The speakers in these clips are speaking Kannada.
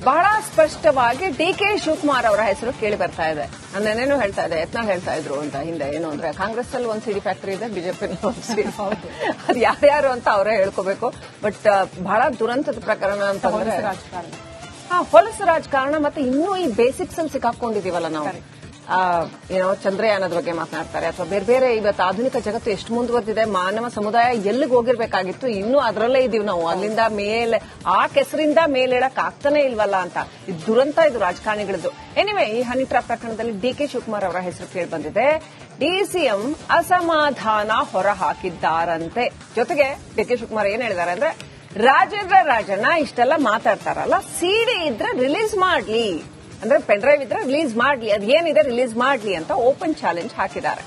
ಬಹಳ ಸ್ಪಷ್ಟವಾಗಿ ಡಿ.ಕೆ. ಶಿವಕುಮಾರ್ ಅವರ ಹೆಸರು ಕೇಳಿ ಬರ್ತಾ ಇದೆ. ನಾನೇನೇನು ಹೇಳ್ತಾ ಇದೆ, ಯತ್ನಾಳ್ ಹೇಳ್ತಾ ಇದ್ರು ಅಂತ ಹಿಂದೆ. ಏನು ಅಂದ್ರೆ ಕಾಂಗ್ರೆಸ್ ಅಲ್ಲಿ ಒಂದು ಸಿಡಿ ಫ್ಯಾಕ್ಟರಿ ಇದೆ, ಬಿಜೆಪಿ ಅದು ಯಾರ್ಯಾರು ಅಂತ ಅವರೇ ಹೇಳ್ಕೋಬೇಕು. ಬಟ್ ಬಹಳ ದುರಂತದ ಪ್ರಕರಣ ಅಂತಂದ್ರೆ ಹೊಲಸು ರಾಜಕಾರಣ. ಮತ್ತೆ ಇನ್ನೂ ಈ ಬೇಸಿಕ್ಸ್ ಅಲ್ಲಿ ಸಿಕ್ಕಾಕೊಂಡಿದೀವಲ್ಲ ನಾವು. ಏನೋ ಚಂದ್ರಯಾನದ ಬಗ್ಗೆ ಮಾತನಾಡ್ತಾರೆ, ಅಥವಾ ಬೇರೆ ಬೇರೆ ಇವತ್ತು ಆಧುನಿಕ ಜಗತ್ತು ಎಷ್ಟು ಮುಂದುವರೆದಿದೆ, ಮಾನವ ಸಮುದಾಯ ಎಲ್ಲಿಗೆ ಹೋಗಿರ್ಬೇಕಾಗಿತ್ತು, ಇನ್ನೂ ಅದರಲ್ಲೇ ಇದೀವಿ ನಾವು. ಅಲ್ಲಿಂದ ಮೇಲೆ ಆ ಕೆಸರಿಂದ ಮೇಲೇಳಕ್ ಆಗ್ತಾನೆ ಇಲ್ವಲ್ಲ ಅಂತ. ಇದು ದುರಂತ, ಇದು ರಾಜಕಾರಣಿಗಳದ್ದು. ಎನಿವೆ, ಈ ಹನಿ ಟ್ರ್ಯಾಪ್ ಪ್ರಕರಣದಲ್ಲಿ ಡಿ.ಕೆ. ಶಿವಕುಮಾರ್ ಅವರ ಹೆಸರು ಕೇಳಿ ಬಂದಿದೆ. ಡಿಸಿಎಂ ಅಸಮಾಧಾನ ಹೊರ ಹಾಕಿದ್ದಾರಂತೆ. ಜೊತೆಗೆ ಡಿ.ಕೆ. ಶಿವಕುಮಾರ್ ಏನ್ ಹೇಳಿದ್ದಾರೆ ಅಂದ್ರೆ, ರಾಜೇಂದ್ರ ರಾಜಣ್ಣ ಇಷ್ಟೆಲ್ಲ ಮಾತಾಡ್ತಾರಲ್ಲ, ಸಿಡಿ ಇದ್ರೆ ರಿಲೀಸ್ ಮಾಡ್ಲಿ, ಅಂದ್ರೆ ಪೆನ್ ಡ್ರೈವ್ ಇದ್ರೆ ರಿಲೀಸ್ ಮಾಡ್ಲಿ, ಅದೇನಿದೆ ರಿಲೀಸ್ ಮಾಡ್ಲಿ ಅಂತ ಓಪನ್ ಚಾಲೆಂಜ್ ಹಾಕಿದ್ದಾರೆ.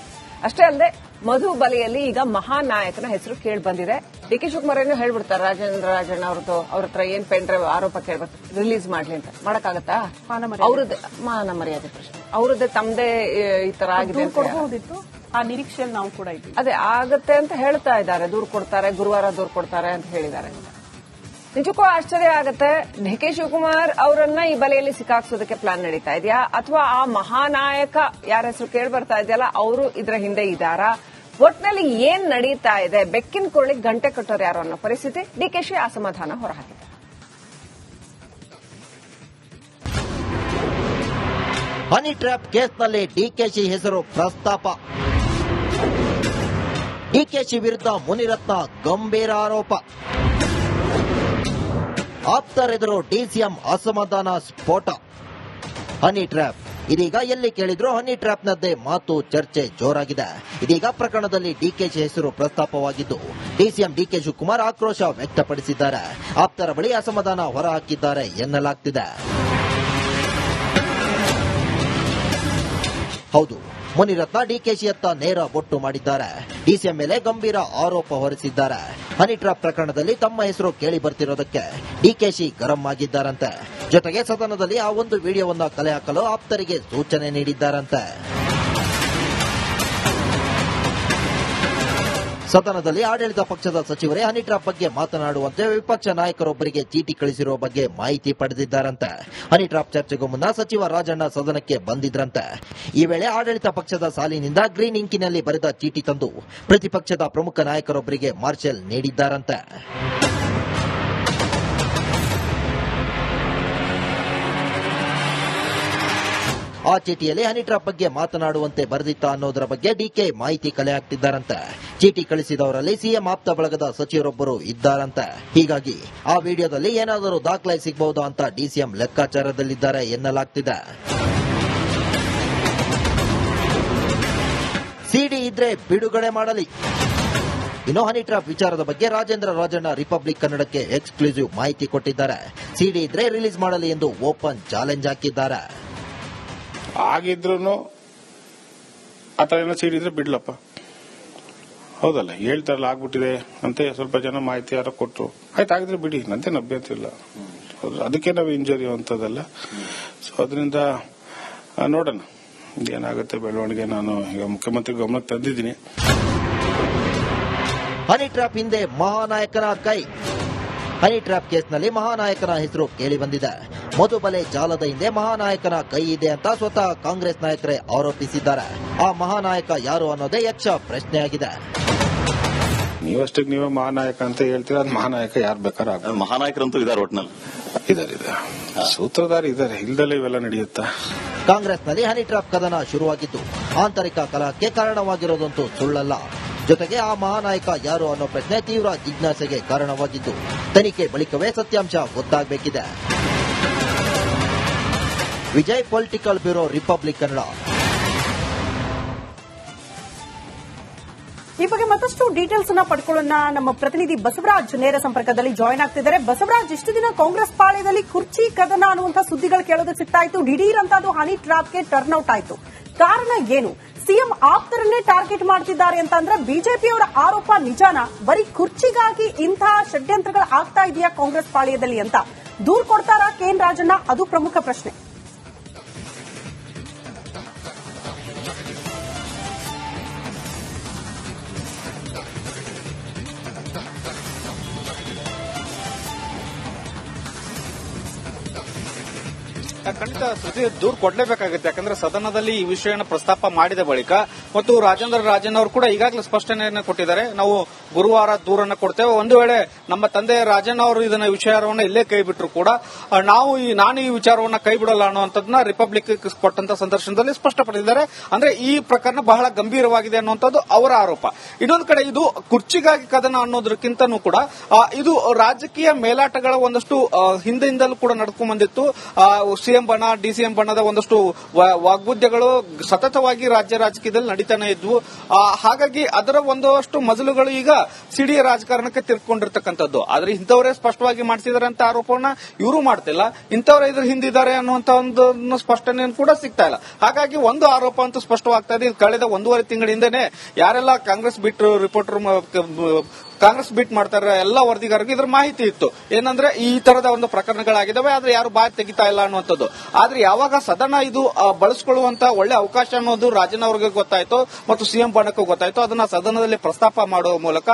ಅಷ್ಟೇ ಅಲ್ಲದೆ ಮಧು ಬಲೆಯಲ್ಲಿ ಈಗ ಮಹಾನಾಯಕನ ಹೆಸರು ಕೇಳಿ ಬಂದಿದೆ. ಡಿ.ಕೆ. ಶಿವಕುಮಾರ್ ಏನು ಹೇಳ್ಬಿಡ್ತಾರೆ, ರಾಜೇಂದ್ರ ರಾಜಣ್ಣ ಅವ್ರದ್ದು ಅವ್ರ ಹತ್ರ ಏನ್ ಪೆನ್ ಡ್ರೈವ್ ಆರೋಪ ಕೇಳ್ಬರ್ತಾರೆ, ರಿಲೀಸ್ ಮಾಡ್ಲಿ ಅಂತ. ಮಾಡಕ್ಕಾಗತ್ತಾ? ಅವ್ರದ್ದು ಮಾನ ಮರ್ಯಾದೆ ಪ್ರಶ್ನೆ, ಅವ್ರದ್ದೇ ತಮ್ಮದೇ ಈ ತರ ಆಗಿದೆ ಕೊಡಬಹುದಿತ್ತು. ಆ ನಿರೀಕ್ಷೆಯಲ್ಲಿ ನಾವು ಕೂಡ ಇದ್ದೀವಿ. ಅದೇ ಆಗತ್ತೆ ಅಂತ ಹೇಳ್ತಾ ಇದ್ದಾರೆ. ದೂರು ಕೊಡ್ತಾರೆ, ಗುರುವಾರ ದೂರು ಕೊಡ್ತಾರೆ ಅಂತ ಹೇಳಿದ್ದಾರೆ. ನಿಜಕ್ಕೂ ಆಶ್ಚರ್ಯ ಆಗುತ್ತೆ. ಡಿ.ಕೆ. ಶಿವಕುಮಾರ್ ಅವರನ್ನ ಈ ಬಲೆಯಲ್ಲಿ ಸಿಕ್ಕಾಕ್ಸೋದಕ್ಕೆ ಪ್ಲಾನ್ ನಡೀತಾ ಇದೆಯಾ, ಅಥವಾ ಆ ಮಹಾನಾಯಕ ಯಾರ ಹೆಸರು ಕೇಳಿ ಬರ್ತಾ ಇದೆಯಲ್ಲ ಅವರು ಇದರ ಹಿಂದೆ ಇದ್ದಾರಾ? ಒಟ್ನಲ್ಲಿ ಏನ್ ನಡೀತಾ ಇದೆ? ಬೆಕ್ಕಿನ ಕೊಳ್ಳಿಗೆ ಗಂಟೆ ಕಟ್ಟೋರು ಯಾರು ಅನ್ನೋ ಪರಿಸ್ಥಿತಿ. ಡಿ.ಕೆ.ಶಿ ಅಸಮಾಧಾನ ಹೊರಹಾಕಿದ್ದಾರೆ. ಹನಿ ಟ್ರ್ಯಾಪ್ ಕೇಸ್ನಲ್ಲಿ ಡಿಕೆಶಿ ಹೆಸರು ಪ್ರಸ್ತಾಪ. ಡಿಕೆಶಿ ವಿರುದ್ಧ ಮುನಿರತ್ನ ಗಂಭೀರ ಆರೋಪ. ಆಪ್ತರೆದುರು ಡಿಸಿಎಂ ಅಸಮಾಧಾನ ಸ್ಫೋಟ. ಹನಿ ಟ್ರ್ಯಾಪ್ ಇದೀಗ ಎಲ್ಲಿ ಕೇಳಿದ್ರು ಹನಿ ಟ್ರ್ಯಾಪ್ನದ್ದೇ ಮಾತು, ಚರ್ಚೆ ಜೋರಾಗಿದೆ. ಇದೀಗ ಪ್ರಕರಣದಲ್ಲಿ ಡಿಕೆಶಿ ಹೆಸರು ಪ್ರಸ್ತಾಪವಾಗಿದ್ದು, ಡಿಸಿಎಂ ಡಿ.ಕೆ. ಶಿವಕುಮಾರ್ ಆಕ್ರೋಶ ವ್ಯಕ್ತಪಡಿಸಿದ್ದಾರೆ. ಆಪ್ತರ ಬಳಿ ಅಸಮಾಧಾನ ಹೊರಹಾಕಿದ್ದಾರೆ ಎನ್ನಲಾಗ್ತಿದೆ. ಹೌದು, ಮುನಿರತ್ನ ಡಿಕೆಶಿಯತ್ತ ನೇರ ಬೊಟ್ಟು ಮಾಡಿದ್ದಾರೆ. ಡಿಸಿಎಂ ಮೇಲೆ ಗಂಭೀರ ಆರೋಪ ಹೊರಿಸಿದ್ದಾರೆ. ಹನಿ ಟ್ರ್ಯಾಪ್ ಪ್ರಕರಣದಲ್ಲಿ ತಮ್ಮ ಹೆಸರು ಕೇಳಿ ಬರ್ತಿರೋದಕ್ಕೆ ಡಿಕೆಶಿ ಗರಂ ಆಗಿದ್ದಾರಂತೆ. ಜೊತೆಗೆ ಸದನದಲ್ಲಿ ಆ ಒಂದು ವಿಡಿಯೋವನ್ನ ಕಲೆ ಹಾಕಲು ಆಪ್ತರಿಗೆ ಸೂಚನೆ ನೀಡಿದ್ದಾರಂತೆ. ಸದನದಲ್ಲಿ ಆಡಳಿತ ಪಕ್ಷದ ಸಚಿವರೇ ಹನಿ ಟ್ರ್ಯಾಪ್ ಬಗ್ಗೆ ಮಾತನಾಡುವಂತೆ ವಿಪಕ್ಷ ನಾಯಕರೊಬ್ಬರಿಗೆ ಚೀಟಿ ಕಳಿಸಿರುವ ಬಗ್ಗೆ ಮಾಹಿತಿ ಪಡೆದಿದ್ದಾರಂತೆ. ಹನಿ ಟ್ರ್ಯಾಪ್ ಚರ್ಚೆಗೂ ಮುನ್ನ ಸಚಿವ ರಾಜಣ್ಣ ಸದನಕ್ಕೆ ಬಂದಿದ್ರಂತೆ. ಈ ವೇಳೆ ಆಡಳಿತ ಪಕ್ಷದ ಸಾಲಿನಿಂದ ಗ್ರೀನ್ ಇಂಕಿನಲ್ಲಿ ಬರೆದ ಚೀಟಿ ತಂದು ಪ್ರತಿಪಕ್ಷದ ಪ್ರಮುಖ ನಾಯಕರೊಬ್ಬರಿಗೆ ಮಾರ್ಷಲ್ ನೀಡಿದ್ದಾರಂತೆ. ಆ ಚೀಟಿಯಲ್ಲಿ ಹನಿ ಟ್ರ್ಯಾಪ್ ಬಗ್ಗೆ ಮಾತನಾಡುವಂತೆ ಬರೆದಿತ್ತ ಅನ್ನೋದರ ಬಗ್ಗೆ ಡಿಕೆ ಮಾಹಿತಿ ಕಲೆ ಹಾಕ್ತಿದ್ದಾರಂತೆ. ಚೀಟಿ ಕಳಿಸಿದವರಲ್ಲಿ ಸಿಎಂ ಆಪ್ತ ಬಳಗದ ಸಚಿವರೊಬ್ಬರು ಇದ್ದಾರಂತೆ. ಹೀಗಾಗಿ ಆ ವಿಡಿಯೋದಲ್ಲಿ ಏನಾದರೂ ದಾಖಲೆ ಸಿಗಬಹುದಾ ಅಂತ ಡಿಸಿಎಂ ಲೆಕ್ಕಾಚಾರದಲ್ಲಿದ್ದಾರೆ ಎನ್ನಲಾಗ್ತಿದೆ. ಸಿಡಿ ಇದ್ರೆ ಬಿಡುಗಡೆ ಮಾಡಲಿ. ಇನ್ನು ಹನಿ ಟ್ರ್ಯಾಪ್ ವಿಚಾರದ ಬಗ್ಗೆ ರಾಜೇಂದ್ರ ರಾಜಣ್ಣ ರಿಪಬ್ಲಿಕ್ ಕನ್ನಡಕ್ಕೆ ಎಕ್ಸ್ಕ್ಲೂಸಿವ್ ಮಾಹಿತಿ ಕೊಟ್ಟಿದ್ದಾರೆ. ಸಿಡಿ ಇದ್ರೆ ರಿಲೀಸ್ ಮಾಡಲಿ ಎಂದು ಓಪನ್ ಚಾಲೆಂಜ್ ಹಾಕಿದ್ದಾರೆ. ಆಗಿದ್ರು ಆತರ ಏನೋ ಸಿಡಿದ್ರೆ ಬಿಡ್ಲಪ್ಪ, ಹೌದಲ್ಲ, ಹೇಳ್ತಾರಲ್ಲ ಆಗ್ಬಿಟ್ಟಿದೆ ಅಂತ ಸ್ವಲ್ಪ ಜನ ಮಾಹಿತಿ ಯಾರೋ ಕೊಟ್ಟರು, ಆಯ್ತು ಆಗಿದ್ರೆ ಬಿಡಿ, ನಂತೇನು ಅಭ್ಯಂತರ ಇಲ್ಲ. ಅದಕ್ಕೆ ನಾವು ಇಂಜರಿ ಅಂತದಲ್ಲ. ಸೊ ಅದರಿಂದ ನೋಡೋಣ ಏನಾಗುತ್ತೆ ಬೆಳವಣಿಗೆ. ನಾನು ಈಗ ಮುಖ್ಯಮಂತ್ರಿ ಗಮನಕ್ಕೆ ತಂದಿದ್ದೀನಿ. ಹನಿ ಟ್ರ್ಯಾಪ್ ಹಿಂದೆ ಮಹಾನಾಯಕನ ಕೈ. ಹನಿ ಟ್ರ್ಯಾಪ್ ಕೇಸ್ನಲ್ಲಿ ಮಹಾನಾಯಕನ ಹೆಸರು ಕೇಳಿ ಬಂದಿದೆ. ಮಧುಬಲೆ ಜಾಲದ ಹಿಂದೆ ಮಹಾನಾಯಕನ ಕೈ ಇದೆ ಅಂತ ಸ್ವತಃ ಕಾಂಗ್ರೆಸ್ ನಾಯಕರೇ ಆರೋಪಿಸಿದ್ದಾರೆ. ಆ ಮಹಾನಾಯಕ ಯಾರು ಅನ್ನೋದೇ ಯಕ್ಷ ಪ್ರಶ್ನೆಯಾಗಿದೆ. ನೀವಷ್ಟಕ್ಕೆ ನೀವೇ ಮಹಾನಾಯಕ ಅಂತ ಹೇಳ್ತೀರಾ, ಅದು ಮಹಾನಾಯಕ ಯಾರು ಬೇಕಾದ್ರೆ ಮಹಾನಾಯಕರಂತೂ ಇದ್ದಾರೆ, ಒಟ್ನಲ್ಲಿ ಇದಾರೆ, ಸೂತ್ರಧಾರಿ ಇದ್ದಾರೆ, ಇಲ್ದಲ್ಲೇ ಇವೆಲ್ಲ ನಡೆಯುತ್ತಾ? ಕಾಂಗ್ರೆಸ್ನಲ್ಲಿ ಹನಿ ಟ್ರ್ಯಾಪ್ ಕದನ ಶುರುವಾಗಿದ್ದು ಆಂತರಿಕ ಕಲಹಕ್ಕೆ ಕಾರಣವಾಗಿರೋದಂತೂ ಸುಳ್ಳಲ್ಲ. ಜೊತೆಗೆ ಆ ಮಹಾನಾಯಕ ಯಾರು ಅನ್ನೋ ಪ್ರಶ್ನೆ ತೀವ್ರ ಜಿಜ್ಞಾಸೆಗೆ ಕಾರಣವಾಗಿದ್ದು, ತನಿಖೆ ಬಳಿಕವೇ ಸತ್ಯಾಂಶ ಗೊತ್ತಾಗಬೇಕಿದೆ. Vijay, political bureau, republic Kannada. ಈ ಬಗ್ಗೆ ಮತ್ತಷ್ಟು ಡೀಟೇಲ್ಸ್ ಅನ್ನ ಪಡ್ಕೊಳ್ಳೋಣ. ನಮ್ಮ ಪ್ರತಿನಿಧಿ ಬಸವರಾಜ್ ನೇರ ಸಂಪರ್ಕದಲ್ಲಿ ಜಾಯ್ನ್ ಆಗ್ತಿದ್ದಾರೆ. ಬಸವರಾಜ್, ಇಷ್ಟು ದಿನ ಕಾಂಗ್ರೆಸ್ ಪಾಳ್ಯದಲ್ಲಿ ಕುರ್ಚಿ ಕದನ ಅನ್ನುವಂಥ ಸುದ್ದಿಗಳು ಕೇಳೋದಕ್ಕೆ ಸಿಗ್ತಾ ಇತ್ತು. ದಿಢೀರ್ ಅಂತ ಅದು ಹನಿ ಟ್ರ್ಯಾಪ್ಗೆ ಟರ್ನ್ಔಟ್ ಆಯಿತು. ಕಾರಣ ಏನು? ಸಿಎಂ ಆಪ್ತರನ್ನೇ ಟಾರ್ಗೆಟ್ ಮಾಡ್ತಿದ್ದಾರೆ ಅಂತ ಅಂದ್ರೆ ಬಿಜೆಪಿಯವರ ಆರೋಪ ನಿಜಾನ? ಬರೀ ಕುರ್ಚಿಗಾಗಿ ಇಂತಹ ಷಡ್ಯಂತ್ರಗಳು ಆಗ್ತಾ ಇದೆಯಾ ಕಾಂಗ್ರೆಸ್ ಪಾಳ್ಯದಲ್ಲಿ ಅಂತ ದೂರು ಕೊಡ್ತಾರಾ ಕೆಎನ್ ರಾಜಣ್ಣ? ಅದು ಪ್ರಮುಖ ಪ್ರಶ್ನೆ. ಖಂಡಿತ ಶ್ರುತಿ ದೂರು ಕೊಡ್ಲೇಬೇಕಾಗುತ್ತೆ. ಯಾಕಂದ್ರೆ ಸದನದಲ್ಲಿ ಈ ವಿಷಯನ ಪ್ರಸ್ತಾಪ ಮಾಡಿದ ಬಳಿಕ ಮತ್ತು ರಾಜೇಂದ್ರ ರಾಜನ್ ಅವರು ಕೂಡ ಈಗಾಗಲೇ ಸ್ಪಷ್ಟನೆಯನ್ನು ಕೊಟ್ಟಿದ್ದಾರೆ. ನಾವು ಗುರುವಾರ ದೂರನ್ನು ಕೊಡ್ತೇವೆ. ಒಂದು ವೇಳೆ ನಮ್ಮ ತಂದೆ ರಾಜನ್ ಅವರು ಇದನ್ನ ವಿಚಾರವನ್ನ ಇಲ್ಲೇ ಕೈ ಬಿಟ್ಟರು ಕೂಡ ನಾನು ಈ ವಿಚಾರವನ್ನ ಕೈ ಬಿಡಲ್ಲ ಅನ್ನುವಂಥದ್ದನ್ನ ರಿಪಬ್ಲಿಕ್ ಕೊಟ್ಟಂತ ಸಂದರ್ಶನದಲ್ಲಿ ಸ್ಪಷ್ಟಪಡಿಸಿದ್ದಾರೆ. ಅಂದ್ರೆ ಈ ಪ್ರಕರಣ ಬಹಳ ಗಂಭೀರವಾಗಿದೆ ಅನ್ನುವಂಥದ್ದು ಅವರ ಆರೋಪ. ಇನ್ನೊಂದು ಕಡೆ ಇದು ಕುರ್ಚಿಗಾಗಿ ಕದನ ಅನ್ನೋದಕ್ಕಿಂತನೂ ಕೂಡ ಇದು ರಾಜಕೀಯ ಮೇಲಾಟಗಳ ಒಂದಷ್ಟು ಹಿಂದಿಂದಲೂ ಕೂಡ ನಡ್ಕೊಂಡ್ ಬಂದಿತ್ತು. ಸಿಎಂ ಬಣ ಡಿಸಿಎಂ ಬಣದ ಒಂದಷ್ಟು ವಾಗ್ಬುದ್ಧಗಳು ಸತತವಾಗಿ ರಾಜ್ಯ ರಾಜಕೀಯದಲ್ಲಿ ನಡೀತಾನೆ ಇದ್ವು. ಹಾಗಾಗಿ ಅದರ ಒಂದಷ್ಟು ಮಜಲುಗಳು ಈಗ ಸಿಡಿ ರಾಜಕಾರಣಕ್ಕೆ ತಿರ್ಕೊಂಡಿರ್ತಕ್ಕಂಥದ್ದು. ಆದ್ರೆ ಇಂಥವರೇ ಸ್ಪಷ್ಟವಾಗಿ ಮಾಡಿಸಿದಾರೆ ಅಂತ ಆರೋಪವನ್ನ ಇವರು ಮಾಡ್ತಿಲ್ಲ. ಇಂಥವರೇ ಇದ್ರ ಹಿಂದಿದ್ದಾರೆ ಅನ್ನುವಂತ ಒಂದು ಸ್ಪಷ್ಟನೆ ಕೂಡ ಸಿಗ್ತಾ ಇಲ್ಲ. ಹಾಗಾಗಿ ಒಂದು ಆರೋಪ ಅಂತೂ ಸ್ಪಷ್ಟವಾಗ್ತಾ ಇದೆ. ಕಳೆದ 1.5 ತಿಂಗಳ ಹಿಂದೆನೆ ಯಾರೆಲ್ಲ ಕಾಂಗ್ರೆಸ್ ರಿಪೋರ್ಟರ್ ಕಾಂಗ್ರೆಸ್ ಬೀಟ್ ಮಾಡ್ತಾರೆ ಎಲ್ಲ ವರದಿಗಾರರಿಗೆ ಇದ್ರ ಮಾಹಿತಿ ಇತ್ತು. ಏನಂದ್ರೆ ಈ ತರದ ಒಂದು ಪ್ರಕರಣಗಳಾಗಿದ್ದಾವೆ, ಆದ್ರೆ ಯಾರು ಬಾಯಿ ತೆಗಿತಾ ಇಲ್ಲ ಅನ್ನುವಂಥದ್ದು. ಆದ್ರೆ ಯಾವಾಗ ಸದನ ಇದು ಬಳಸಿಕೊಳ್ಳುವಂತ ಒಳ್ಳೆ ಅವಕಾಶ ಅನ್ನೋದು ರಾಜನ್ ಅವರಿಗೆ ಗೊತ್ತಾಯ್ತು ಮತ್ತು ಸಿಎಂ ಬಣಕ್ಕೂ ಗೊತ್ತಾಯ್ತು, ಅದನ್ನ ಸದನದಲ್ಲಿ ಪ್ರಸ್ತಾಪ ಮಾಡುವ ಮೂಲಕ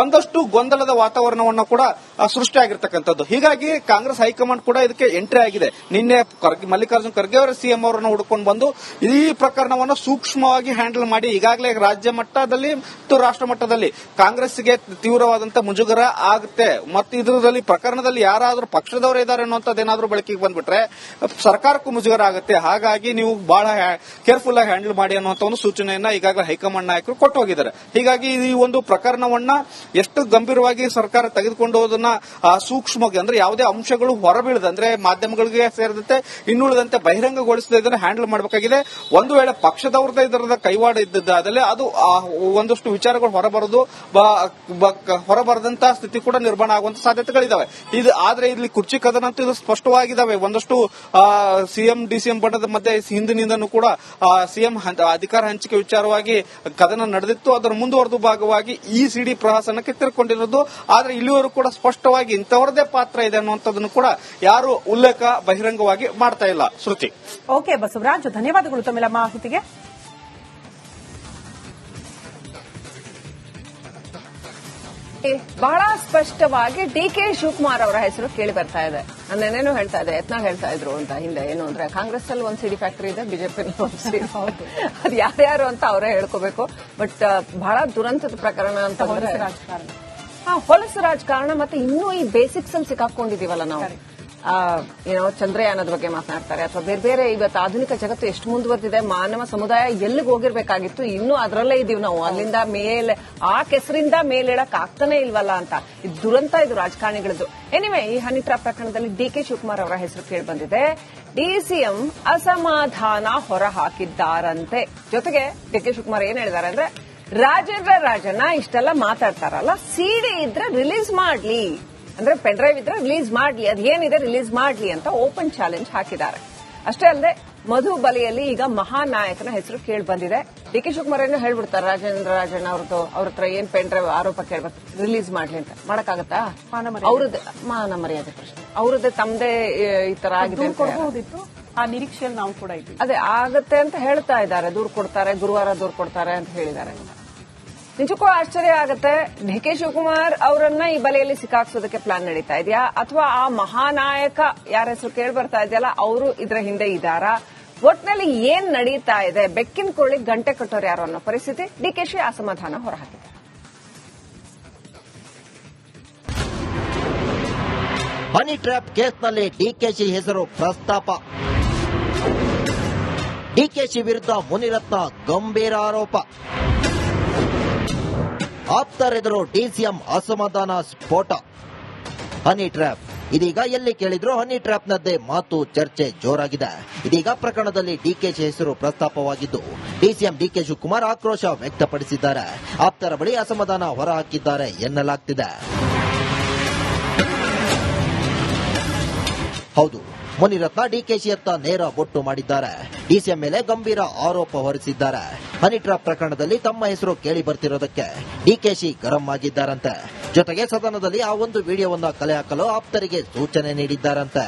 ಒಂದಷ್ಟು ಗೊಂದಲದ ವಾತಾವರಣವನ್ನು ಕೂಡ ಸೃಷ್ಟಿಯಾಗಿರ್ತಕ್ಕಂಥದ್ದು. ಹೀಗಾಗಿ ಕಾಂಗ್ರೆಸ್ ಹೈಕಮಾಂಡ್ ಕೂಡ ಇದಕ್ಕೆ ಎಂಟ್ರಿ ಆಗಿದೆ. ನಿನ್ನೆ ಮಲ್ಲಿಕಾರ್ಜುನ್ ಖರ್ಗೆ ಅವರ ಸಿಎಂ ಅವರನ್ನು ಹುಡುಕೊಂಡು ಬಂದು ಈ ಪ್ರಕರಣವನ್ನು ಸೂಕ್ಷ್ಮವಾಗಿ ಹ್ಯಾಂಡಲ್ ಮಾಡಿ ಈಗಾಗಲೇ ರಾಜ್ಯ ಮಟ್ಟದಲ್ಲಿ ಮತ್ತು ರಾಷ್ಟ್ರ ಮಟ್ಟದಲ್ಲಿ ಕಾಂಗ್ರೆಸ್ಗೆ ತೀವ್ರವಾದಂತ ಮುಜುಗರ ಆಗುತ್ತೆ. ಮತ್ತು ಇದರಲ್ಲಿ ಪ್ರಕರಣದಲ್ಲಿ ಯಾರಾದ್ರೂ ಪಕ್ಷದವರೇ ಇದ್ದಾರೆ ಅನ್ನೋಂಥದ್ದೇನಾದ್ರೂ ಬೆಳಕಿಗೆ ಬಂದ್ಬಿಟ್ರೆ ಸರ್ಕಾರಕ್ಕೂ ಮುಜುಗರ ಆಗುತ್ತೆ. ಹಾಗಾಗಿ ನೀವು ಬಹಳ ಕೇರ್ಫುಲ್ ಆಗಿ ಹ್ಯಾಂಡಲ್ ಮಾಡಿ ಅನ್ನುವಂತ ಒಂದು ಸೂಚನೆಯನ್ನ ಈಗಾಗಲೇ ಹೈಕಮಾಂಡ್ ನಾಯಕರು ಕೊಟ್ಟು ಹೋಗಿದ್ದಾರೆ. ಹೀಗಾಗಿ ಈ ಒಂದು ಪ್ರಕರಣವನ್ನ ಎಷ್ಟು ಗಂಭೀರವಾಗಿ ಸರ್ಕಾರ ತೆಗೆದುಕೊಂಡು ಹೋದನ್ನ ಸೂಕ್ಷ್ಮವಾಗಿ ಅಂದ್ರೆ ಯಾವುದೇ ಅಂಶಗಳು ಹೊರಬೀಳದ ಅಂದ್ರೆ ಮಾಧ್ಯಮಗಳಿಗೆ ಸೇರಿದಂತೆ ಇನ್ನುಳಿದಂತೆ ಬಹಿರಂಗಗೊಳಿಸದೆ ಇದನ್ನು ಹ್ಯಾಂಡಲ್ ಮಾಡಬೇಕಾಗಿದೆ. ಒಂದು ವೇಳೆ ಪಕ್ಷದವ್ರದ್ದೇ ಇದರದ ಕೈವಾಡ ಇದ್ದದ್ದಾದಲ್ಲಿ ಅದು ಒಂದಷ್ಟು ವಿಚಾರಗಳು ಹೊರಬರದಂತಹ ಸ್ಥಿತಿ ಕೂಡ ನಿರ್ಮಾಣ ಆಗುವಂತ ಸಾಧ್ಯತೆಗಳಿದಾವೆ. ಆದ್ರೆ ಇಲ್ಲಿ ಕುರ್ಚಿ ಕದನ ಅಂತೂ ಇದು ಸ್ಪಷ್ಟವಾಗಿದ್ದಾವೆ. ಒಂದಷ್ಟು ಸಿಎಂ ಡಿಸಿಎಂ ಬಣದ ಮಧ್ಯೆ ಹಿಂದಿನಿಂದನೂ ಕೂಡ ಸಿಎಂ ಅಧಿಕಾರ ಹಂಚಿಕೆ ವಿಚಾರವಾಗಿ ಕದನ ನಡೆದಿತ್ತು. ಅದರ ಮುಂದುವರೆದ ಭಾಗವಾಗಿ ಈ ಸಿಡಿ ಪ್ರಹಸನಕ್ಕೆ ತಿರ್ಕೊಂಡಿರೋದು. ಆದ್ರೆ ಇಲ್ಲಿವರೆಗೂ ಕೂಡ ಸ್ಪಷ್ಟವಾಗಿ ಇಂಥವರದೇ ಪಾತ್ರ ಇದೆ ಅನ್ನುವಂಥದ್ದನ್ನು ಕೂಡ ಯಾರು ಉಲ್ಲೇಖ ಬಹಿರಂಗವಾಗಿ ಮಾಡ್ತಾ ಇಲ್ಲ. ಶ್ರುತಿ. ಓಕೆ ಬಸವರಾಜ್, ಧನ್ಯವಾದಗಳು ತಮ್ಮೆಲ್ಲ ಮಾಹಿತಿಗೆ. ಬಹಳ ಸ್ಪಷ್ಟವಾಗಿ ಡಿಕೆ ಶಿವಕುಮಾರ್ ಅವರ ಹೆಸರು ಕೇಳಿ ಬರ್ತಾ ಇದೆ. ನಾನೇನೇನು ಹೇಳ್ತಾ ಇದ್ದೆ, ಯತ್ನಾಳ್ ಹೇಳ್ತಾ ಇದ್ರು ಅಂತ ಹಿಂದೆ. ಏನು ಅಂದ್ರೆ ಕಾಂಗ್ರೆಸ್ ಅಲ್ಲಿ ಒಂದು ಸಿಡಿ ಫ್ಯಾಕ್ಟರಿ ಇದೆ, ಬಿಜೆಪಿ ಅದು ಯಾರ್ಯಾರು ಅಂತ ಅವರೇ ಹೇಳ್ಕೋಬೇಕು. ಬಟ್ ಬಹಳ ದುರಂತದ ಪ್ರಕರಣ ಅಂತ ಹೊಲಸು ರಾಜಕಾರಣ. ಮತ್ತೆ ಇನ್ನೂ ಈ ಬೇಸಿಕ್ಸ್ ಅಲ್ಲಿ ಸಿಕ್ಕಾಕೊಂಡಿದೀವಲ್ಲ ನಾವು. ಏನೋ ಚಂದ್ರಯಾನದ ಬಗ್ಗೆ ಮಾತನಾಡ್ತಾರೆ ಅಥವಾ ಬೇರೆ ಬೇರೆ. ಇವತ್ತು ಆಧುನಿಕ ಜಗತ್ತು ಎಷ್ಟು ಮುಂದುವರೆದಿದೆ, ಮಾನವ ಸಮುದಾಯ ಎಲ್ಲಿಗೆ ಹೋಗಿರ್ಬೇಕಾಗಿತ್ತು, ಇನ್ನೂ ಅದರಲ್ಲೇ ಇದೀವಿ ನಾವು. ಅಲ್ಲಿಂದ ಮೇಲೆ ಆ ಕೆಸರಿಂದ ಮೇಲೇಳಕ್ ಆಗ್ತಾನೆ ಇಲ್ವಲ್ಲ ಅಂತ. ಇದು ದುರಂತ, ಇದು ರಾಜಕಾರಣಿಗಳದ್ದು. ಎನಿವೆ, ಈ ಹನಿ ಟ್ರಾಪ್ ಪ್ರಕರಣದಲ್ಲಿ ಡಿಕೆ ಶಿವಕುಮಾರ್ ಅವರ ಹೆಸರು ಕೇಳಿ ಬಂದಿದೆ. ಡಿಸಿಎಂ ಅಸಮಾಧಾನ ಹೊರ ಹಾಕಿದ್ದಾರಂತೆ. ಜೊತೆಗೆ ಡಿಕೆ ಶಿವಕುಮಾರ್ ಏನ್ ಹೇಳಿದ್ದಾರೆ ಅಂದ್ರೆ, ರಾಜೇಂದ್ರ ರಾಜಣ್ಣ ಇಷ್ಟೆಲ್ಲ ಮಾತಾಡ್ತಾರಲ್ಲ, ಸಿಡಿ ಇದ್ರೆ ರಿಲೀಸ್ ಮಾಡ್ಲಿ, ಅಂದ್ರೆ ಪೆನ್ ಡ್ರೈವ್ ಇದ್ರೆ ರಿಲೀಸ್ ಮಾಡ್ಲಿ, ಅದೇನಿದೆ ರಿಲೀಸ್ ಮಾಡ್ಲಿ ಅಂತ ಓಪನ್ ಚಾಲೆಂಜ್ ಹಾಕಿದ್ದಾರೆ. ಅಷ್ಟೇ ಅಲ್ಲದೆ ಮಧು ಬಲಿಯಲ್ಲಿ ಈಗ ಮಹಾನಾಯಕನ ಹೆಸರು ಕೇಳಿ ಬಂದಿದೆ. ಡಿಕೆ ಶಿವಕುಮಾರ್ ಏನೋ ಹೇಳ್ಬಿಡ್ತಾರೆ, ರಾಜೇಂದ್ರ ರಾಜಣ್ಣ ಅವ್ರದ್ದು ಅವ್ರ ಹತ್ರ ಏನ್ ಪೆನ್ ಡ್ರೈವ್ ಆರೋಪ ಕೇಳ್ಬೇಕು, ರಿಲೀಸ್ ಮಾಡ್ಲಿ ಅಂತ. ಮಾಡಕ್ಕಾಗತ್ತಾ? ಅವ್ರದ್ದು ಮಾನ ಮರ್ಯಾದೆ ಪ್ರಶ್ನೆ, ಅವ್ರದ್ದೇ ತಮ್ಮದೇ ಈ ತರ ಆಗಿದೆ. ಆ ನಿರೀಕ್ಷೆಯಲ್ಲಿ ನಾವು ಕೂಡ ಇದ್ದೀವಿ. ಅದೇ ಆಗತ್ತೆ ಅಂತ ಹೇಳ್ತಾ ಇದ್ದಾರೆ. ದೂರು ಕೊಡ್ತಾರೆ, ಗುರುವಾರ ದೂರು ಕೊಡ್ತಾರೆ ಅಂತ ಹೇಳಿದ್ದಾರೆ. ನಿಜಕ್ಕೂ ಆಶ್ಚರ್ಯ ಆಗುತ್ತೆ. ಡಿ ಕೆ ಶಿವಕುಮಾರ್ ಅವರನ್ನ ಈ ಬಲೆಯಲ್ಲಿ ಸಿಕ್ಕಾಕ್ಸೋದಕ್ಕೆ ಪ್ಲಾನ್ ನಡೀತಾ ಇದೆಯಾ, ಅಥವಾ ಆ ಮಹಾನಾಯಕ ಯಾರ ಹೆಸರು ಕೇಳಿ ಬರ್ತಾ ಇದೆಯಲ್ಲ ಅವರು ಇದರ ಹಿಂದೆ ಇದ್ದಾರಾ? ಒಟ್ನಲ್ಲಿ ಏನ್ ನಡೀತಾ ಇದೆ? ಬೆಕ್ಕಿನ ಕೊಳ್ಳಿ ಗಂಟೆ ಕಟ್ಟೋರು ಯಾರು ಅನ್ನೋ ಪರಿಸ್ಥಿತಿ. ಡಿಕೆಶಿ ಅಸಮಾಧಾನ ಹೊರಹಾಕಿದೆ. ಹನಿ ಟ್ರ್ಯಾಪ್ ಕೇಸ್ನಲ್ಲಿ ಡಿಕೆಶಿ ಹೆಸರು ಪ್ರಸ್ತಾಪ. ಡಿಕೆಶಿ ವಿರುದ್ಧ ಮುನಿರತ್ನ ಗಂಭೀರ ಆರೋಪ. ಆಪ್ತರೆದುರು ಡಿಸಿಎಂ ಅಸಮಾಧಾನ ಸ್ಫೋಟ. ಹನಿ ಟ್ರ್ಯಾಪ್ ಇದೀಗ ಎಲ್ಲಿ ಕೇಳಿದ್ರು ಹನಿ ಟ್ರ್ಯಾಪ್ನದ್ದೇ ಮಾತು, ಚರ್ಚೆ ಜೋರಾಗಿದೆ. ಇದೀಗ ಪ್ರಕರಣದಲ್ಲಿ ಡಿಕೆಶಿ ಹೆಸರು ಪ್ರಸ್ತಾಪವಾಗಿದ್ದು, ಡಿಸಿಎಂ ಡಿಕೆ ಶಿವಕುಮಾರ್ ಆಕ್ರೋಶ ವ್ಯಕ್ತಪಡಿಸಿದ್ದಾರೆ. ಆಪ್ತರ ಬಳಿ ಅಸಮಾಧಾನ ಹೊರಹಾಕಿದ್ದಾರೆ ಎನ್ನಲಾಗ್ತಿದೆ. ಹೌದು, ಮುನಿರತ್ನ ಡಿಕೆಶಿಯತ್ತ ನೇರ ಬೊಟ್ಟು ಮಾಡಿದ್ದಾರೆ. ಡಿಸಿಎಂ ಮೇಲೆ ಗಂಭೀರ ಆರೋಪ ಹೊರಿಸಿದ್ದಾರೆ. ಹನಿ ಟ್ರಾಪ್ ಪ್ರಕರಣದಲ್ಲಿ ತಮ್ಮ ಹೆಸರು ಕೇಳಿ ಬರ್ತಿರೋದಕ್ಕೆ ಡಿಕೆಶಿ ಗರಂ ಆಗಿದ್ದಾರಂತೆ. ಜೊತೆಗೆ ಸದನದಲ್ಲಿ ಆ ಒಂದು ವಿಡಿಯೋವನ್ನ ಕಲೆ ಹಾಕಲು ಆಪ್ತರಿಗೆ ಸೂಚನೆ ನೀಡಿದ್ದಾರಂತೆ.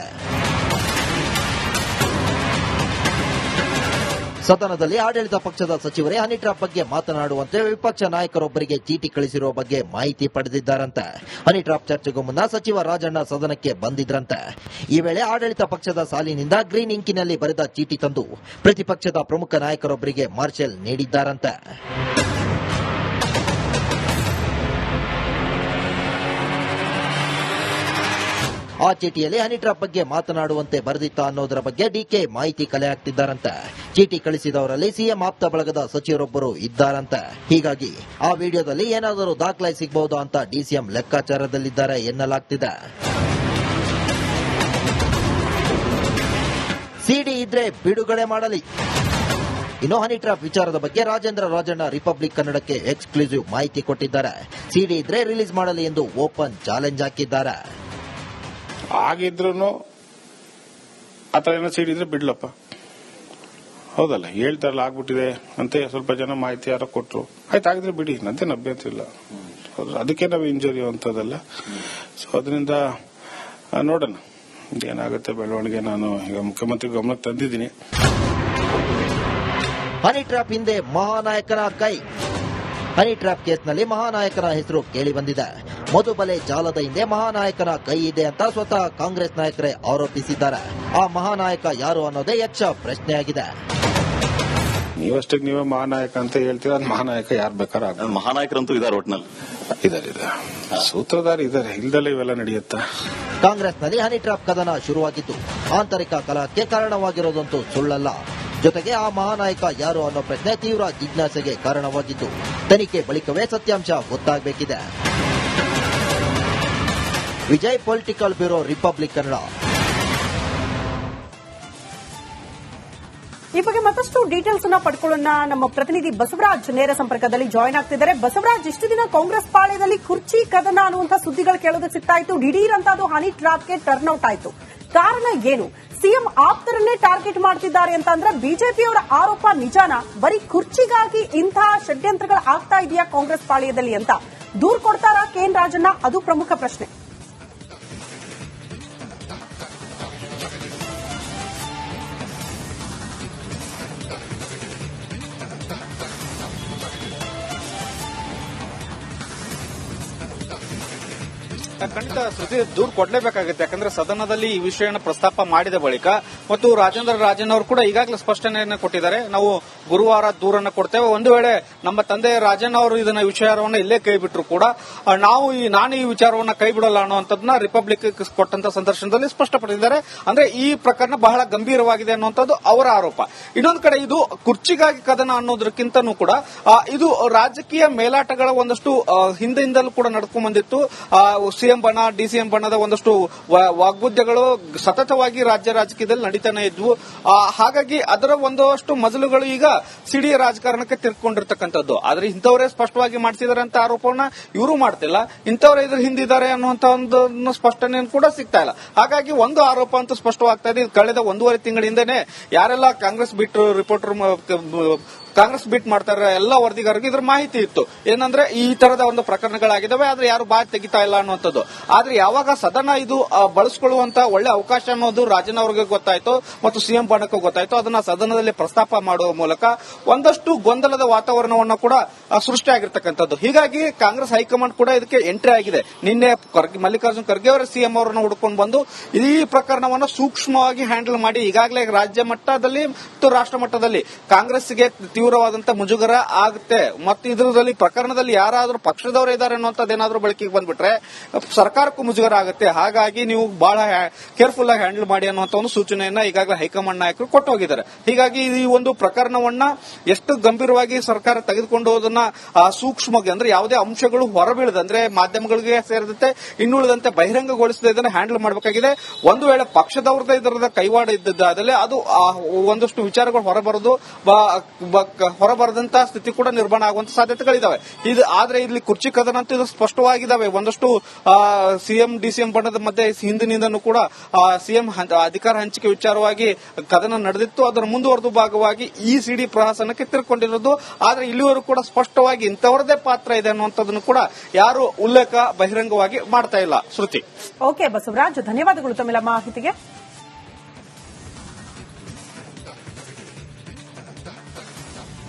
ಸದನದಲ್ಲಿ ಆಡಳಿತ ಪಕ್ಷದ ಸಚಿವರೇ ಹನಿ ಟ್ರಾಪ್ ಬಗ್ಗೆ ಮಾತನಾಡುವಂತೆ ವಿಪಕ್ಷ ನಾಯಕರೊಬ್ಬರಿಗೆ ಚೀಟಿ ಕಳಿಸಿರುವ ಬಗ್ಗೆ ಮಾಹಿತಿ ಪಡೆದಿದ್ದಾರಂತೆ. ಹನಿ ಟ್ರಾಪ್ ಚರ್ಚೆಗೂ ಮುನ್ನ ಸಚಿವ ರಾಜಣ್ಣ ಸದನಕ್ಕೆ ಬಂದಿದ್ರಂತೆ. ಈ ವೇಳೆ ಆಡಳಿತ ಪಕ್ಷದ ಸಾಲಿನಿಂದ ಗ್ರೀನ್ ಇಂಕಿನಲ್ಲಿ ಬರೆದ ಚೀಟಿ ತಂದು ಪ್ರತಿಪಕ್ಷದ ಪ್ರಮುಖ ನಾಯಕರೊಬ್ಬರಿಗೆ ಮಾರ್ಷಲ್ ನೀಡಿದ್ದಾರಂತೆ. ಆ ಚೀಟಿಯಲ್ಲಿ ಹನಿ ಟ್ರಾಪ್ ಬಗ್ಗೆ ಮಾತನಾಡುವಂತೆ ಬರೆದಿತ್ತ ಅನ್ನೋದರ ಬಗ್ಗೆ ಡಿಕೆ ಮಾಹಿತಿ ಕಲೆ ಹಾಕ್ತಿದ್ದಾರಂತೆ. ಚೀಟಿ ಕಳಿಸಿದವರಲ್ಲಿ ಸಿಎಂ ಆಪ್ತ ಬಳಗದ ಸಚಿವರೊಬ್ಬರು ಇದ್ದಾರಂತೆ. ಹೀಗಾಗಿ ಆ ವಿಡಿಯೋದಲ್ಲಿ ಏನಾದರೂ ದಾಖಲೆ ಸಿಗಬಹುದಾ ಅಂತ ಡಿಸಿಎಂ ಲೆಕ್ಕಾಚಾರದಲ್ಲಿದ್ದಾರೆ ಎನ್ನಲಾಗ್ತಿದೆ. ಸಿಡಿ ಇದ್ರೆ ಬಿಡುಗಡೆ ಮಾಡಲಿ. ಇನ್ನು ಹನಿ ಟ್ರಾಪ್ ವಿಚಾರದ ಬಗ್ಗೆ ರಾಜೇಂದ್ರ ರಾಜಣ್ಣ ರಿಪಬ್ಲಿಕ್ ಕನ್ನಡಕ್ಕೆ ಎಕ್ಸ್ಕ್ಲೂಸಿವ್ ಮಾಹಿತಿ ಕೊಟ್ಟಿದ್ದಾರೆ. ಸಿಡಿ ಇದ್ರೆ ರಿಲೀಸ್ ಮಾಡಲಿ ಎಂದು ಓಪನ್ ಚಾಲೆಂಜ್ ಹಾಕಿದ್ದಾರೆ. ಆಗಿದ್ರು ಆತರ ಏನೋ ಸಿಡಿದ್ರೆ ಬಿಡ್ಲಪ್ಪ, ಹೌದಲ್ಲ, ಹೇಳ್ತಾರಲ್ಲ ಆಗ್ಬಿಟ್ಟಿದೆ ಅಂತ ಸ್ವಲ್ಪ ಜನ ಮಾಹಿತಿ ಯಾರೋ ಕೊಟ್ರು, ಆಯ್ತು ಆಗಿದ್ರೆ ಬಿಡಿ, ನಂತೇನು ಅಭ್ಯಂತರ ಇಲ್ಲ. ಅದಕ್ಕೆ ನಾವು ಇಂಜುರಿ ಅಂತದಲ್ಲ. ಸೊ ಅದರಿಂದ ನೋಡೋಣ ಏನಾಗುತ್ತೆ ಬೆಳವಣಿಗೆ. ನಾನು ಈಗ ಮುಖ್ಯಮಂತ್ರಿ ಗಮನಕ್ಕೆ ತಂದಿದ್ದೀನಿ. ಹನಿ ಟ್ರಾಪ್ ಹಿಂದೆ ಮಹಾನಾಯಕನ ಕೈ. ಹನಿ ಟ್ರಾಪ್ ಕೇಸ್ನಲ್ಲಿ ಮಹಾನಾಯಕನ ಹೆಸರು ಕೇಳಿ ಬಂದಿದೆ. ಮಧುಬಲೆ ಜಾಲದ ಹಿಂದೆ ಮಹಾನಾಯಕನ ಕೈ ಇದೆ ಅಂತ ಸ್ವತಃ ಕಾಂಗ್ರೆಸ್ ನಾಯಕರೇ ಆರೋಪಿಸಿದ್ದಾರೆ. ಆ ಮಹಾನಾಯಕ ಯಾರು ಅನ್ನೋದೇ ಯಕ್ಷ ಪ್ರಶ್ನೆಯಾಗಿದೆ. ನೀವಷ್ಟಕ್ಕೆ ನೀವೇ ಮಹಾನಾಯಕ ಅಂತ ಹೇಳ್ತೀರಾ, ಅದು ಮಹಾನಾಯಕ ಯಾರು ಬೇಕಾದ್ರೆ ಮಹಾನಾಯಕರಂತೂ ಇದ್ದಾರೆ, ಒಟ್ನಲ್ಲಿ ಇದಾರೆ, ಸೂತ್ರಧಾರಿ ಇದಾರೆ, ಇಲ್ದಲ್ಲೇ ಇವೆಲ್ಲ ನಡೆಯುತ್ತಾ? ಕಾಂಗ್ರೆಸ್ನಲ್ಲಿ ಹನಿ ಟ್ರಾಪ್ ಕದನ ಶುರುವಾಗಿದ್ದು ಆಂತರಿಕ ಕಲಹಕ್ಕೆ ಕಾರಣವಾಗಿರೋದಂತೂ ಸುಳ್ಳಲ್ಲ. ಜೊತೆಗೆ ಆ ಮಹಾನಾಯಕ ಯಾರು ಅನ್ನೋ ಪ್ರಶ್ನೆ ತೀವ್ರ ಜಿಜ್ಞಾಸೆಗೆ ಕಾರಣವಾಗಿದ್ದು ತನಿಖೆ ಬಳಿಕವೇ ಸತ್ಯಾಂಶ ಗೊತ್ತಾಗಬೇಕಿದೆ. Vijay political bureau, republic Kannada. ಈ ಬಗ್ಗೆ ಮತ್ತಷ್ಟು ಡೀಟೇಲ್ಸ್ ಅನ್ನ ಪಡ್ಕೊಳ್ಳೋಣ. ನಮ್ಮ ಪ್ರತಿನಿಧಿ ಬಸವರಾಜ್ ನೇರ ಸಂಪರ್ಕದಲ್ಲಿ ಜಾಯ್ನ್ ಆಗ್ತಿದ್ದಾರೆ. ಬಸವರಾಜ್, ಇಷ್ಟು ದಿನ ಕಾಂಗ್ರೆಸ್ ಪಾಳ್ಯದಲ್ಲಿ ಕುರ್ಚಿ ಕದನ ಅನ್ನುವಂಥ ಸುದ್ದಿಗಳು ಕೇಳೋದಕ್ಕೆ ಸಿಗ್ತಾ ಇತ್ತು. ದಿಢೀರ್ ಅಂತ ಅದು ಹನಿ ಟ್ರಾಪ್ಗೆ ಟರ್ನ್ ಔಟ್ ಆಯ್ತು. ಕಾರಣ ಏನು? ಸಿಎಂ ಆಪ್ತರನ್ನೇ ಟಾರ್ಗೆಟ್ ಮಾಡ್ತಿದ್ದಾರೆ ಅಂತ ಅಂದ್ರೆ ಬಿಜೆಪಿಯವರ ಆರೋಪ ನಿಜಾನ? ಬರೀ ಕುರ್ಚಿಗಾಗಿ ಇಂತಹ ಷಡ್ಯಂತ್ರಗಳು ಆಗ್ತಾ ಇದೆಯಾ ಕಾಂಗ್ರೆಸ್ ಪಾಳ್ಯದಲ್ಲಿ ಅಂತ ದೂರ್ ಕೊಡ್ತಾರಾ ಕೆಎನ್ ರಾಜಣ್ಣ? ಅದು ಪ್ರಮುಖ ಪ್ರಶ್ನೆ. ಖಂಡಿತ ಶ್ರುತಿ ದೂರು ಕೊಡಲೇಬೇಕಾಗುತ್ತೆ. ಯಾಕಂದ್ರೆ ಸದನದಲ್ಲಿ ಈ ವಿಷಯನ ಪ್ರಸ್ತಾಪ ಮಾಡಿದ ಬಳಿಕ ಮತ್ತು ರಾಜೇಂದ್ರ ರಾಜನ್ ಅವರು ಕೂಡ ಈಗಾಗಲೇ ಸ್ಪಷ್ಟನೆಯನ್ನು ಕೊಟ್ಟಿದ್ದಾರೆ. ನಾವು ಗುರುವಾರ ದೂರನ್ನು ಕೊಡ್ತೇವೆ. ಒಂದು ವೇಳೆ ನಮ್ಮ ತಂದೆ ರಾಜನ್ ಅವರು ಇದನ್ನ ವಿಚಾರವನ್ನು ಇಲ್ಲೇ ಕೈ ಬಿಟ್ಟರು ಕೂಡ ನಾನು ಈ ವಿಚಾರವನ್ನ ಕೈ ಬಿಡಲ್ಲ ಅನ್ನುವಂಥದ್ದನ್ನ ರಿಪಬ್ಲಿಕ್ ಕೊಟ್ಟಂತ ಸಂದರ್ಶನದಲ್ಲಿ ಸ್ಪಷ್ಟಪಡಿಸಿದ್ದಾರೆ. ಅಂದ್ರೆ ಈ ಪ್ರಕರಣ ಬಹಳ ಗಂಭೀರವಾಗಿದೆ ಅನ್ನುವಂಥದ್ದು ಅವರ ಆರೋಪ. ಇನ್ನೊಂದು ಕಡೆ ಇದು ಕುರ್ಚಿಗಾಗಿ ಕದನ ಅನ್ನೋದಕ್ಕಿಂತನೂ ಕೂಡ ಇದು ರಾಜಕೀಯ ಮೇಲಾಟಗಳ ಒಂದಷ್ಟು ಹಿಂದಿಂದಲೂ ಕೂಡ ನಡ್ಕೊಂಡ್ ಬಂದಿತ್ತು. ಸಿಎಂ ಬಣ, ಡಿಸಿಎಂ ಬಣದ ಒಂದಷ್ಟು ವಾಗ್ಬುದ್ಧಗಳು ಸತತವಾಗಿ ರಾಜ್ಯ ರಾಜಕೀಯದಲ್ಲಿ ನಡೀತಾನೆ ಇದ್ವು. ಹಾಗಾಗಿ ಅದರ ಒಂದಷ್ಟು ಮಜಲುಗಳು ಈಗ ಸಿಡಿ ರಾಜಕಾರಣಕ್ಕೆ ತಿರ್ಕೊಂಡಿರ್ತಕ್ಕಂಥದ್ದು. ಆದ್ರೆ ಇಂಥವರೇ ಸ್ಪಷ್ಟವಾಗಿ ಮಾಡಿಸಿದ್ದಾರೆ ಅಂತ ಆರೋಪವನ್ನ ಇವರು ಮಾಡ್ತಿಲ್ಲ. ಇಂಥವರೇ ಇದ್ರ ಹಿಂದಿದ್ದಾರೆ ಅನ್ನುವಂತ ಒಂದು ಸ್ಪಷ್ಟನೆ ಕೂಡ ಸಿಗ್ತಾ ಇಲ್ಲ. ಹಾಗಾಗಿ ಒಂದು ಆರೋಪ ಅಂತೂ ಸ್ಪಷ್ಟವಾಗ್ತಾ ಇದೆ. ಕಳೆದ 1.5 ತಿಂಗಳಿಂದನೇ ಯಾರೆಲ್ಲ ಕಾಂಗ್ರೆಸ್ ರಿಪೋರ್ಟರ್ ಕಾಂಗ್ರೆಸ್ ಬೀಟ್ ಮಾಡ್ತಾರೆ ಎಲ್ಲ ವರದಿಗಾರರಿಗೆ ಇದ್ರ ಮಾಹಿತಿ ಇತ್ತು. ಏನಂದ್ರೆ ಈ ತರದ ಒಂದು ಪ್ರಕರಣಗಳಾಗಿದ್ದಾವೆ, ಆದ್ರೆ ಯಾರು ಬಾಯಿ ತೆಗಿತಾ ಇಲ್ಲ ಅನ್ನುವಂಥದ್ದು. ಆದ್ರೆ ಯಾವಾಗ ಸದನ ಇದು ಬಳಸಿಕೊಳ್ಳುವಂತ ಒಳ್ಳೆ ಅವಕಾಶ ಅನ್ನೋದು ರಾಜನ್ ಅವರಿಗೆ ಗೊತ್ತಾಯ್ತು ಮತ್ತು ಸಿಎಂ ಬಣಕ್ಕೂ ಗೊತ್ತಾಯ್ತು, ಅದನ್ನ ಸದನದಲ್ಲಿ ಪ್ರಸ್ತಾಪ ಮಾಡುವ ಮೂಲಕ ಒಂದಷ್ಟು ಗೊಂದಲದ ವಾತಾವರಣವನ್ನು ಕೂಡ ಸೃಷ್ಟಿಯಾಗಿರ್ತಕ್ಕಂಥದ್ದು. ಹೀಗಾಗಿ ಕಾಂಗ್ರೆಸ್ ಹೈಕಮಾಂಡ್ ಕೂಡ ಇದಕ್ಕೆ ಎಂಟ್ರಿ ಆಗಿದೆ. ನಿನ್ನೆ ಮಲ್ಲಿಕಾರ್ಜುನ್ ಖರ್ಗೆ ಅವರ ಸಿಎಂ ಅವರನ್ನು ಹುಡುಕೊಂಡು ಬಂದು ಈ ಪ್ರಕರಣವನ್ನು ಸೂಕ್ಷ್ಮವಾಗಿ ಹ್ಯಾಂಡಲ್ ಮಾಡಿ ಈಗಾಗಲೇ ರಾಜ್ಯ ಮಟ್ಟದಲ್ಲಿ ಮತ್ತು ರಾಷ್ಟ್ರ ಮಟ್ಟದಲ್ಲಿ ಕಾಂಗ್ರೆಸ್ಗೆ ತೀವ್ರವಾದಂತ ಮುಜುಗರ ಆಗುತ್ತೆ. ಮತ್ತು ಇದರಲ್ಲಿ ಪ್ರಕರಣದಲ್ಲಿ ಯಾರಾದ್ರೂ ಪಕ್ಷದವರೇ ಇದ್ದಾರೆ ಅನ್ನುವಂಥದ್ದೇನಾದ್ರೂ ಬೆಳಕಿಗೆ ಬಂದ್ಬಿಟ್ರೆ ಸರ್ಕಾರಕ್ಕೂ ಮುಜುಗರ ಆಗುತ್ತೆ. ಹಾಗಾಗಿ ನೀವು ಬಹಳ ಕೇರ್ಫುಲ್ ಆಗಿ ಹ್ಯಾಂಡಲ್ ಮಾಡಿ ಅನ್ನುವಂತ ಒಂದು ಸೂಚನೆಯನ್ನ ಈಗಾಗಲೇ ಹೈಕಮಾಂಡ್ ನಾಯಕರು ಕೊಟ್ಟು ಹೋಗಿದ್ದಾರೆ. ಹೀಗಾಗಿ ಈ ಒಂದು ಪ್ರಕರಣವನ್ನ ಎಷ್ಟು ಗಂಭೀರವಾಗಿ ಸರ್ಕಾರ ತೆಗೆದುಕೊಂಡು ಹೋದನ್ನ ಸೂಕ್ಷ್ಮವಾಗಿ ಅಂದ್ರೆ ಯಾವುದೇ ಅಂಶಗಳು ಹೊರಬೀಳದ ಅಂದ್ರೆ ಮಾಧ್ಯಮಗಳಿಗೆ ಸೇರಿದಂತೆ ಇನ್ನುಳಿದಂತೆ ಬಹಿರಂಗಗೊಳಿಸದೆ ಇದನ್ನ ಹ್ಯಾಂಡಲ್ ಮಾಡಬೇಕಾಗಿದೆ. ಒಂದು ವೇಳೆ ಪಕ್ಷದವ್ರದ್ದೇ ಇದರದ ಕೈವಾಡ ಇದ್ದದ್ದಾದಲ್ಲಿ ಅದು ಒಂದಷ್ಟು ವಿಚಾರಗಳು ಹೊರಬರದಂತ ಸ್ಥಿತಿ ಕೂಡ ನಿರ್ಮಾಣ ಆಗುವಂತ ಸಾಧ್ಯತೆಗಳಿದಾವೆ. ಆದ್ರೆ ಇಲ್ಲಿ ಕುರ್ಚಿ ಕದನ ಅಂತ ಇದು ಸ್ಪಷ್ಟವಾಗಿದ್ದಾವೆ. ಒಂದಷ್ಟು ಸಿಎಂ ಡಿಸಿಎಂ ಬಣದ ಮಧ್ಯೆ ಹಿಂದಿನಿಂದನೂ ಕೂಡ ಸಿಎಂ ಅಧಿಕಾರ ಹಂಚಿಕೆ ವಿಚಾರವಾಗಿ ಕದನ ನಡೆದಿತ್ತು. ಅದರ ಮುಂದುವರೆದ ಭಾಗವಾಗಿ ಈ ಸಿಡಿ ಪ್ರಹಸನಕ್ಕೆ ತಿರ್ಕೊಂಡಿರೋದು. ಆದ್ರೆ ಇಲ್ಲಿವರೆಗೂ ಕೂಡ ಸ್ಪಷ್ಟವಾಗಿ ಇಂಥವರದೇ ಪಾತ್ರ ಇದೆ ಅನ್ನುವಂಥದ್ದನ್ನು ಕೂಡ ಯಾರು ಉಲ್ಲೇಖ ಬಹಿರಂಗವಾಗಿ ಮಾಡ್ತಾ ಇಲ್ಲ. ಶ್ರುತಿ. ಓಕೆ ಬಸವರಾಜ್, ಧನ್ಯವಾದಗಳು ತಮ್ಮೆಲ್ಲ ಮಾಹಿತಿಗೆ.